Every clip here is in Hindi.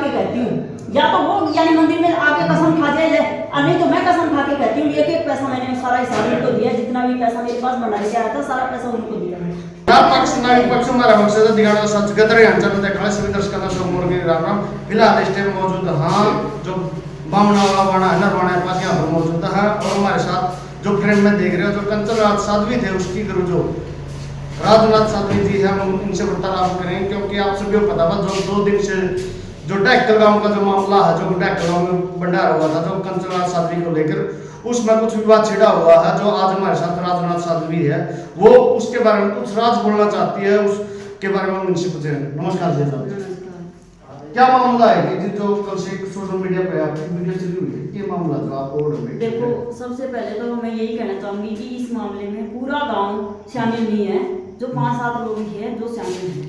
के कहती हूँ, या तो वो यानी मंदिर में आके कसम खा जाए, और नहीं तो मैं कसम खा के कहती हूँ, एक पैसा मैंने सारा हिसाब उनको दिया, जितना भी पैसा मेरे पास भंडारे से आया था सारा पैसा उनको दिया है। पक्ष हमारा मकसद दिखाना सच गदर यांचल देखा सभी दर्शकों को मुर्गी राम राम। फिलहाल इस टाइम मौजूद हाँ जो बामना वाला बाणा है नरवाणा के पास यहाँ पर मौजूद है, और हमारे साथ जो फ्रेंड में देख रहे हो जो कंचन राज साध्वी थे उसकी गुरु जो राजनाथ साध्वी जी है, हम इनसे वार्तालाप करेंगे क्योंकि आप सभी को पता था जो 2 दिन से जो डैक्कल गांव का जो मामला है, जो डैक्कल गांव में भंडारा हुआ था जो कंचन राज साध्वी को लेकर, उसमें कुछ विवाद छिड़ा हुआ है। जो आज हमारे साथ राजनाथ साध्वी है वो उसके बारे में कुछ राज बोलना चाहती है, उसके बारे में हम इनसे पूछे। नमस्कार जी साहब, क्या मामला है कि जो कल से सोशल मीडिया पे आपकी वीडियो चली हुई है, ये मामला जो आपको देखो सबसे पहले तो मैं यही कहना चाहूंगी कि इस मामले में पूरा गांव शामिल नहीं है, जो 5-7 लोग ही है जो शामिल है।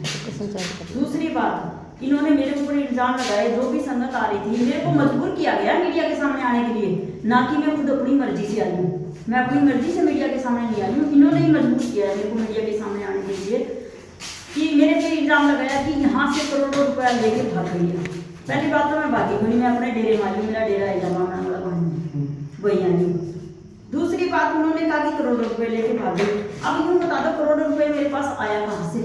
दूसरी बात, इन्होंने मेरे ऊपर इल्जाम लगाए, जो भी संगत आ रही थी मेरे को मजबूर किया गया मीडिया के सामने आने के लिए, ना कि मैं खुद अपनी मर्जी से आई हूँ, मैं अपनी मर्जी से मीडिया के सामने नहीं आई हूँ, इन्होंने ही मजबूर किया है मेरे को मीडिया के सामने आने के लिए, कि मेरे पे इल्जाम लगाया कि यहाँ से करोड़ों रुपया लेके भाग गई है। पहली बात तो मैं भागी बनी, मैं अपने डेरे माली, मेरा डेरा है जमाना वाला वही आई हूँ। दूसरी बात, उन्होंने कहा कि करोड़ों रुपए लेके भाग गई। अब यूँ बता दो करोड़ों रुपए मेरे पास आया कहाँ से?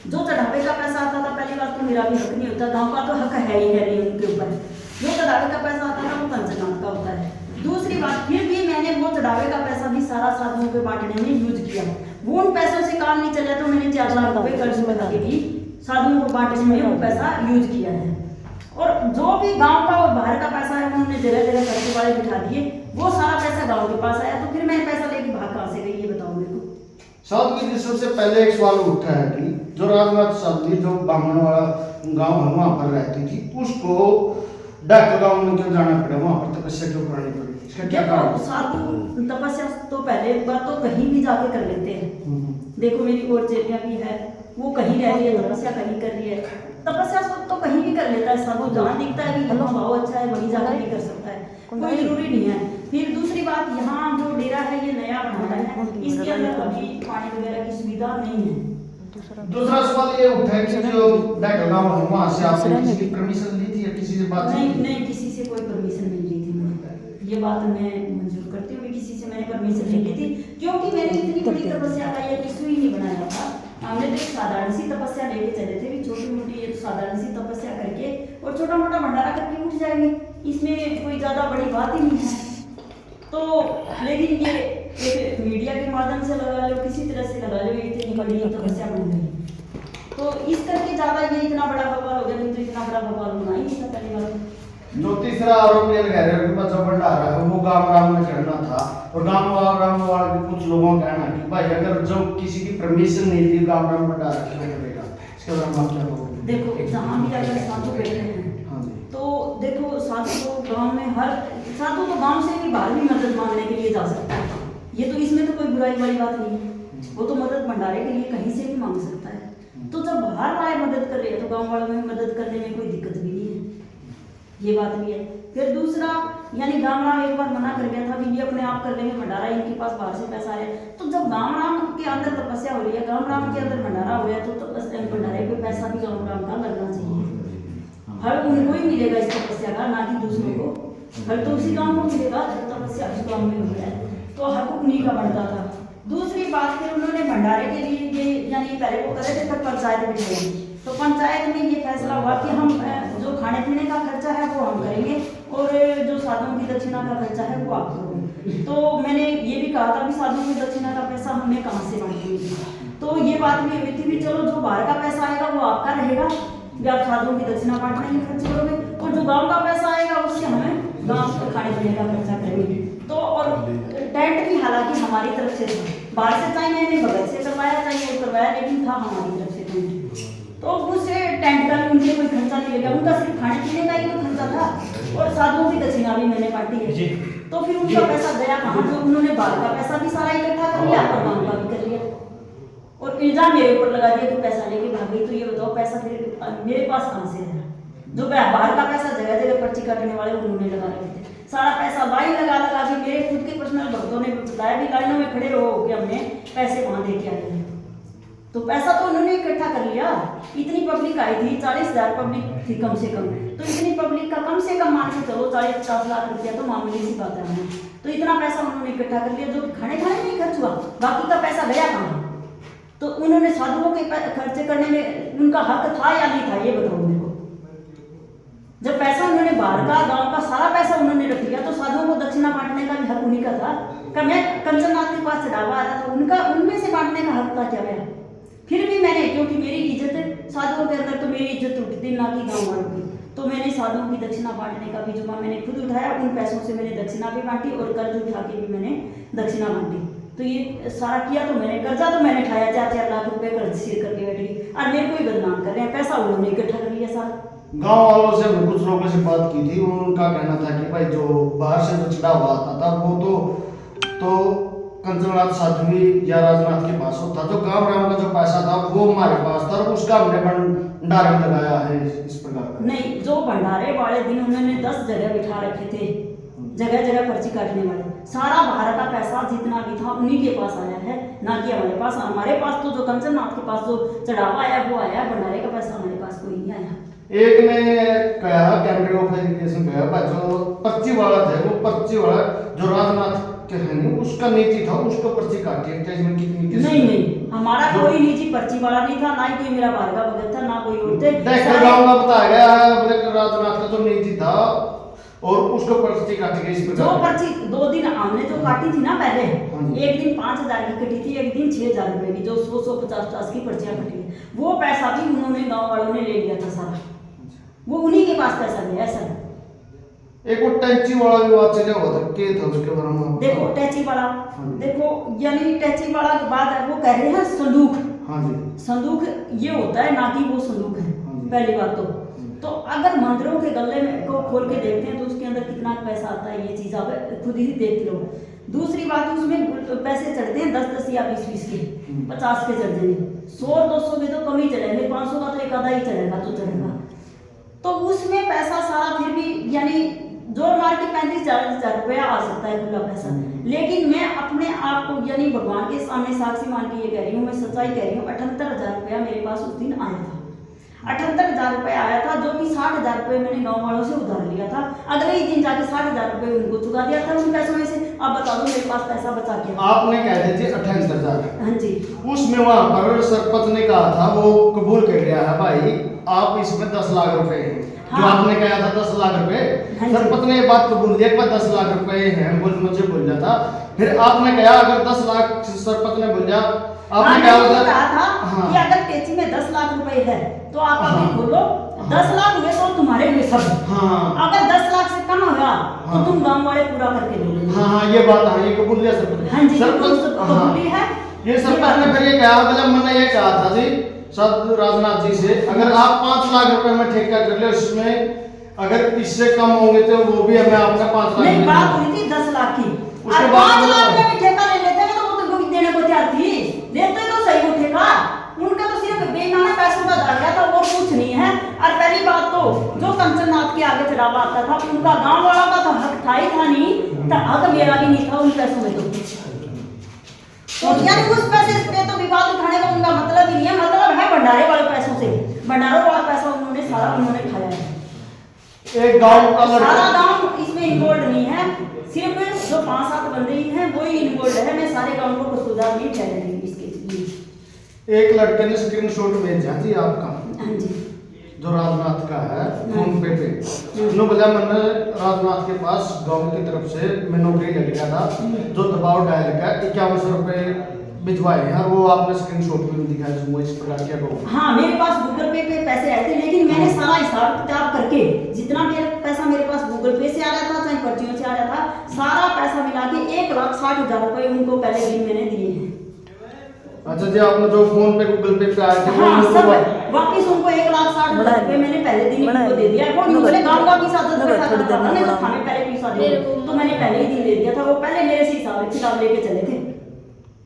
जो चढ़ावे का पैसा आता था, पहली बात तो मेरा भी हक नहीं होता, गाँव का तो हक है ही नहीं उनके ऊपर, जो चढ़ावे का पैसा आता था वो पंचनाथ का होता है। दूसरी बात, फिर भी मैंने वो चढ़ावे का पैसा भी सारा साधुओं के बांटने में यूज किया, वो उन पैसों से काम नहीं चला तो मैंने 4 लाख रुपए कर्ज में लगा के भी साधुओं को बांटने में वो पैसा यूज किया है। और जो भी गांव का और बाहर का पैसा है उन्होंने जगह जगह पैसे वाले बिठा दिए, वो सारा पैसा गांव के पास आया, तो फिर मैंने पैसा लेके भाग कहाँ से गई ये बताओ मेरे को। साध्वी जी सबसे पहले एक सवाल उठा है कि जो राजनाथ साध्वी जो बामन वाला गांव है वहां पर रहती थी, उसको डैक्कल गांव में क्यों जाना पड़ा, वहां पर तपस्या क्यों करनी पड़ी, इसका क्या कारण? साधु तपस्या तो पहले एक बार तो कहीं भी जाके कर लेते हैं, देखो मेरी और चेलियां भी है, वो कहीं रह रही है तपस्या कहीं कर रही है, तपस्या तो कहीं भी कर लेता है साधु, जहाँ दिखता है कि यहाँ भाव अच्छा है वहीं जाकर भी कर सकता है, कोई जरूरी नहीं है। फिर दूसरी बात, यहाँ जो डेरा है ये नया बना है, इसके अंदर अभी पानी वगैरह की सुविधा नहीं है। दूसरा सवाल ये उठा है कि जो डैक्कल गांव है वहां से आपने किसी की परमिशन ली थी या किसी से बात? नहीं किसी से कोई परमिशन नहीं ली थी मैंने, ये बात मैं मंजूर करती हूँ, किसी से मैंने परमिशन नहीं ली थी, क्योंकि मैंने इतनी बड़ी तपस्या का ये इशू ही नहीं बनाया था। हमने तो एक साधारण सी तपस्या लेके चले थे, छोटी मोटी एक साधारण सी तपस्या करके और छोटा मोटा भंडारा करके उठ जाएंगे, इसमें कोई ज्यादा बड़ी बात ही नहीं है। तो लेकिन ये एक मीडिया के माध्यम से लगा लो, किसी तरह से लगा लो, ये इतनी बड़ी तपस्या बन गई, तो इस करके ज्यादा ये इतना बड़ा बवाल हो गया, नहीं तो इतना बड़ा बवाल होना ही नहीं था पहली बात। जो तीसरा आरोप ये लगा रहे हैं कि जो भंडारा है वो गांव राम में करना था, और गांव राम वाले कुछ लोगों का कहना है कि भाई अगर जो किसी की परमिशन नहीं थी गांव राम भंडारा क्यों करेगा, इसके बारे में आप क्या कहोगे? देखो जहाँ भी अगर साधु बैठे हैं तो देखो साधु तो गांव में हर साधु तो गांव से भी बाहर भी मदद मांगने के लिए जा सकता है, ये तो इसमें तो कोई बुराई वाली बात नहीं है, वो तो मदद भंडारे के लिए कहीं से भी मांग सकता है। तो जब बाहर आए मदद कर रहे हैं तो गांव वालों में मदद करने में कोई दिक्कत भी नहीं है, ये बात भी है। फिर दूसरा, यानी गांव एक बार मना कर गया था कि ये अपने आप कर लेंगे भंडारा, इनके पास बाहर से पैसा आया, तो जब गांव के अंदर तपस्या हो रही है, गांव के अंदर भंडारा हो रहा है, तो भंडारे पे पैसा भी गांव का लगना चाहिए, हर उनको ही मिलेगा इस तपस्या का, ना कि दूसरों को, हर तो उसी गांव को मिलेगा जब तपस्या उस गांव में हो गया है, तो हर को उन्हीं का बनता था। दूसरी बात, फिर उन्होंने भंडारे के लिए ये यानी पहले वो करे थे, फिर पंचायत बिठाई, तो पंचायत में ये फैसला हुआ कि हम जो खाने पीने का खर्चा है वो हम करेंगे और जो साधुओं की दक्षिणा का खर्चा है वो आप करोगे। तो मैंने ये भी कहा था कि साधुओं की दक्षिणा का पैसा हमें कहाँ से बांटेंगे, तो ये बात भी हुई थी कि चलो जो बाहर का पैसा आएगा वो आपका रहेगा, भी आप साधुओं की दक्षिणा बांटने के खर्च करोगे, और जो गाँव का पैसा आएगा उससे हमें गाँव का खाने पीने का खर्चा करेंगे। तो और टेंट भी हालांकि हमारी तरफ से था, बाहर से चाहे मैंने बगल से करवाया चाहे वो करवाया, लेकिन था हमारी तरफ से टेंट, तो उससे टेंट का भी उनके कोई खर्चा नहीं लगा, उनका सिर्फ खाने पीने का ही तो खर्चा था, और साधुओं की दक्षिणा भी मैंने बांटी है, तो फिर उनका पैसा गया कहाँ, जो उन्होंने बाहर का पैसा भी सारा इकट्ठा कर लिया और गाँव का भी कर लिया, और इल्जाम मेरे ऊपर लगा दिया कि पैसा लेके भाग गई। तो ये बताओ पैसा फिर मेरे पास कहाँ से है? जो बाहर का पैसा जगह जगह पर्ची काटने वाले उन्होंने लगा रखे थे, सारा पैसा लाइन लगा के मेरे खुद के पर्सनल भक्तों ने बताया भी लाइनों में खड़े रहो कि हमने पैसे वहां दे के आए हैं, तो पैसा तो उन्होंने इकट्ठा कर लिया। इतनी पब्लिक आई थी, 40,000 पब्लिक थी कम से कम। तो इतनी पब्लिक का कम से कम मान के चलो 40-50 लाख रुपया तो मामूली सी बात है। तो इतना पैसा उन्होंने इकट्ठा कर लिया जो खाने खाने में ही खर्च हुआ, बाकी का पैसा गया कहाँ? तो उन्होंने साधुओं के खर्चे करने में उनका हक था या नहीं था, ये बताओ मेरे को। जब पैसा उन्होंने बाहर का, गांव का सारा पैसा उन्होंने रख लिया, तो साधुओं को दक्षिणा बांटने का भी हक उन्हीं का था। क्या मैं कंचननाथ के पास चढ़ावा आ रहा था, उनका उनमें से बांटने का हक था क्या मेरा? फिर भी मैंने, क्योंकि मेरी इज्जत साधुओं के अंदर, तो मेरी इज्जत उठती ना कि गाँव वालों की, तो मैंने साधुओं की दक्षिणा बांटने का भी जुम्मा मैंने खुद उठाया। उन पैसों से मैंने दक्षिणा भी बांटी और कर्ज उठा के भी मैंने दक्षिणा बांटी। तो ये सारा किया। तो मैंने कर्जा तो मैंने उठाया, 4-4 लाख रुपए कर्ज सिर करके बैठ गई और मेरे को ही बदनाम कर रहे हैं। पैसा उन्होंने इकट्ठा कर लिया सारा। गांव वालों से कुछ लोगों से बात की थी, उनका कहना था कि भाई जो बाहर से जो चढ़ावा आता था वो तो कंचननाथ साध्वी या राजनाथ के पास होता, जो गांव राम का जो पैसा था वो हमारे पास था और उसका हमने भंडारे में लगाया है इस प्रकार का। नहीं, जो भंडारे वाले दिन उन्होंने 10 जगह बिठा रखे थे, जगह जगह पर्ची काटने वाले। सारा बाहर का पैसा जितना भी था उन्हीं के पास आया है, ना कि हमारे पास। हमारे पास तो जो कंचननाथ के पास जो चढ़ावा आया वो आया, भंडारे का पैसा हमारे पास कोई नहीं आया। एक ने कहा कैमरे ऑफ वेरिफिकेशन कहा जो पर्ची वाला था, वो पर्ची वाला जो राजनाथ के है उसका नीति था, उसको पर्ची काटी है। इसमें कितनी नहीं, हमारा कोई निजी पर्ची वाला नहीं था, ना ही कोई मेरा बाहर का भगत था, ना कोई और थे। गांव का बताया गया है राजनाथ का जो नीति था और उसको पर्ची काटी गई। इस प्रकार जो पर्ची 2 दिन हमने जो काटी थी ना पहले, एक दिन 5,000 की कटी थी, एक दिन 6,000 रुपए की, जो 100-150 की पर्चियां कटी, वो पैसा भी उन्होंने गाँव वालों ने ले लिया था सारा। वो उन्हीं के पास पैसा गया सर। एक वो टैची वाला भी बात चला हुआ था, के था उसके बारे में? देखो टैची वाला, देखो यानी टैची वाला के बाद वो कह रहे हैं संदूक। हाँ जी, संदूक ये होता है, ना कि वो संदूक है। पहली बात तो अगर मंदिरों के गले में को खोल के देखते हैं तो उसके अंदर कितना पैसा आता है, ये चीज आप खुद ही देख लो। दूसरी बात, उसमें पैसे चढ़ते हैं 10-10 या 20-20 के, 50 के चढ़ जाएंगे, 100-200 के तो कम ही चढ़ेंगे, 500 का तो एक आधा ही चढ़ेगा तो चढ़ेगा। तो उसमें पैसा सारा फिर भी यानी जोर मार के 35-40 रुपया आ सकता है खुला पैसा। लेकिन मैं अपने आप को यानी भगवान के सामने साक्षी मान के ये कह रही हूँ, मैं सच्चाई कह रही हूँ, 78,000 रुपया मेरे पास उस दिन आया था। 78,000 रुपये आया था, जो कि 60,000 रुपये मैंने गाँव वालों से उधार लिया था। अगले ही दिन जाके 60,000 रुपये उनको चुका दिया था उन पैसों में से। अब बता दो मेरे पास पैसा बचा के। आपने कह रहे थे 78,000। हाँ जी। उसमें वहां पर सरपंच ने कहा था, वो कबूल कर लिया है भाई आप इसमें 10 लाख रुपए हैं। हाँ। जो आपने कहा था 10 लाख रुपए, हाँ, सरपंच ने ये बात कबूल दिया कि 10 लाख रुपए हैं, मुझे बोल था। फिर आपने कहा अगर 10 लाख सरपंच ने बोला, आपने कहा था कि अगर टेची में 10 लाख रुपए है तो आप अभी खोलो, 10 लाख हुए तो तुम्हारे हुए सब। अगर 10 लाख से कम होगा तो तुम गांव वाले पूरा करके दोगे। हाँ, ये बात है, ये कबूल लिया सरपंच। हाँ जी, सरपंच कबूली है। ये सरपंच ने फिर ये कहा, मतलब मैंने ये कहा था जी साधु राजनाथ जी से, अगर आप 5 लाख रुपए में ठेका कर ले, उसमें अगर इससे कम होंगे तो वो भी हमें आपका 5 लाख नहीं, बात हुई थी 10 लाख की। उसके बाद 5 लाख में भी ठेका ले लेते तो वो तो देने को तैयार थी, लेते तो सही वो ठेका। उनका तो सिर्फ बेगाना पैसों का डर गया था और कुछ नहीं है। और पहली बात तो जो कंचननाथ के आगे चढ़ावा आता था उनका गांव वाला का तो हक था ही था नहीं, तो हक मेरा भी नहीं था उन पैसों में। तो यानी उस पैसे पे तो विवाद उठाने का उनका मतलब ही नहीं है। मतलब है भंडारे वाले पैसों से, भंडारों वाला पैसा उन्होंने सारा उन्होंने खाया है। एक गांव का सारा गांव इसमें इन्वॉल्व नहीं है, सिर्फ जो 5-7 बंदे ही हैं वो ही इन्वॉल्व है। मैं सारे गांव को कसूरदार नहीं ठहराऊंगी इसके लिए। एक लड़के ने स्क्रीनशॉट भेजा जी आपका, हाँ जी, जो राजनाथ का है, फोन पे उन्होंने बोला मैंने राजनाथ के पास गांव की तरफ से मैं नौकरी लग गया था, जो दबाव डायल का 5100 रुपए भिजवाए हैं, और वो आपने स्क्रीनशॉट में दिखाया वो इस प्रकार क्या कहो। हाँ, मेरे पास गूगल पे पैसे आए थे, लेकिन मैंने सारा हिसाब किताब करके जितना मेरा पैसा मेरे पास गूगल पे से आ रहा था चाहे पर्चियों से आ रहा था, सारा पैसा मिला के 1,60,000 रुपए उनको पहले दिन मैंने दिए हैं। अच्छा जी, आपने जो फोन पे गूगल पे आए थे हाँ, सब वापिस उनको 1,60,000 रुपए मैंने पहले दिन उनको दे दिया। वो दूसरे गांव का भी साथ हमें पहले पैसा दे तो मैंने पहले ही दिन दे दिया था। वो पहले मेरे से हिसाब किताब लेके चले थे।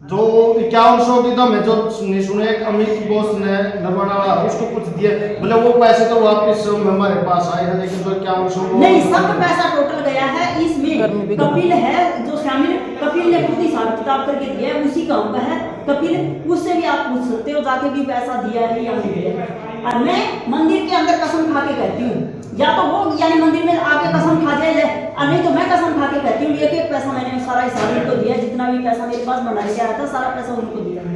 जो 5100 की तो मैं जो सुने एक अमित बोस ने नरवाना वाला उसको कुछ दिए, बोले वो पैसे तो वापस हमारे पास आए हैं, लेकिन जो 5100 नहीं, सब पैसा टोटल गया है इसमें। कपिल है जो शामिल, कपिल ने खुद ही हिसाब किताब करके दिया है, उसी काम का है कपिल, उससे भी आप पूछ सकते हो जाके भी पैसा दिया है या नहीं दिया है। और मैं मंदिर के अंदर कसम खा के कहती हूँ, या तो वो यानी मंदिर में आके कसम खा जाए, और नहीं तो मैं कसम खा के कहती हूँ एक एक पैसा मैंने सारा हिसाब उनको दिया, जितना भी पैसा मेरे पास भंडारे के आया था सारा पैसा उनको दिया है।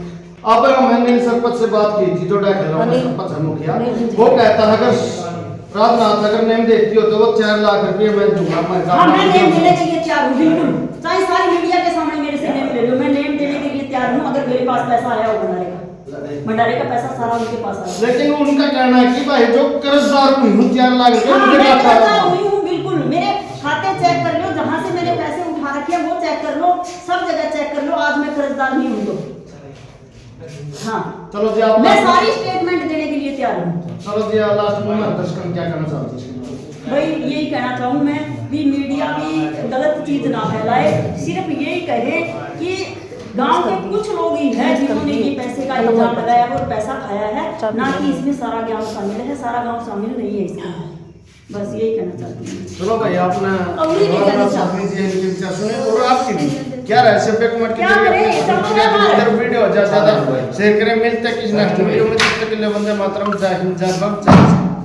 अब मैंने सरपंच से बात की थी, जो सरपंच है मुखिया, वो कहता है अगर राजनाथ अगर नेम देती हो तो वो 4 लाख रुपए मैं दूंगा। हाँ, मैं नेम देने के लिए तैयार हूँ, बिल्कुल, चाहे सारी मीडिया के सामने मेरे से नेम ले लो, मैं नेम देने के लिए तैयार हूँ अगर मेरे पास पैसा आया हो भंडारे का पैसा सारा उनके पास आया। लेकिन उनका कहना है कि भाई जो कर्जदार हुई हूँ 4 लाख रुपए हाँ, मुझे मैं खाता कर्जदार हुई हूँ, बिल्कुल, मेरे खाते चेक कर लो, जहाँ से मैंने पैसे उठा रखे हैं वो चेक कर लो, सब जगह चेक कर लो, आज मैं कर्जदार नहीं हूँ तो। हाँ, चलो जी, आप मैं सारी स्टेटमेंट देने के लिए तैयार हूँ। चलो जी, लास्ट में मैं दर्शकों क्या कहना चाहती हूँ? भाई यही कहना चाहूँ मैं भी, मीडिया भी गलत चीज ना फैलाए, सिर्फ यही कहे कि गांव के कुछ लोग ही हैं जिन्होंने ये पैसे का इल्जाम लगाया और पैसा खाया है, ना कि इसमें सारा गांव शामिल है, सारा गांव शामिल नहीं है इसमें, बस यही कहना चाहती हूँ। चलो भाई, आपने अवरी भी कहना चाहती जी इनके विचार सुने, और आपकी भी क्या राय है पे कमेंट क्या करें, कीजिए, वीडियो ज्यादा शेयर करें। मिलते हैं किसी नेक्स्ट वीडियो में, तब तक के लिए वंदे मातरम, जय हिंद, जय भारत, जय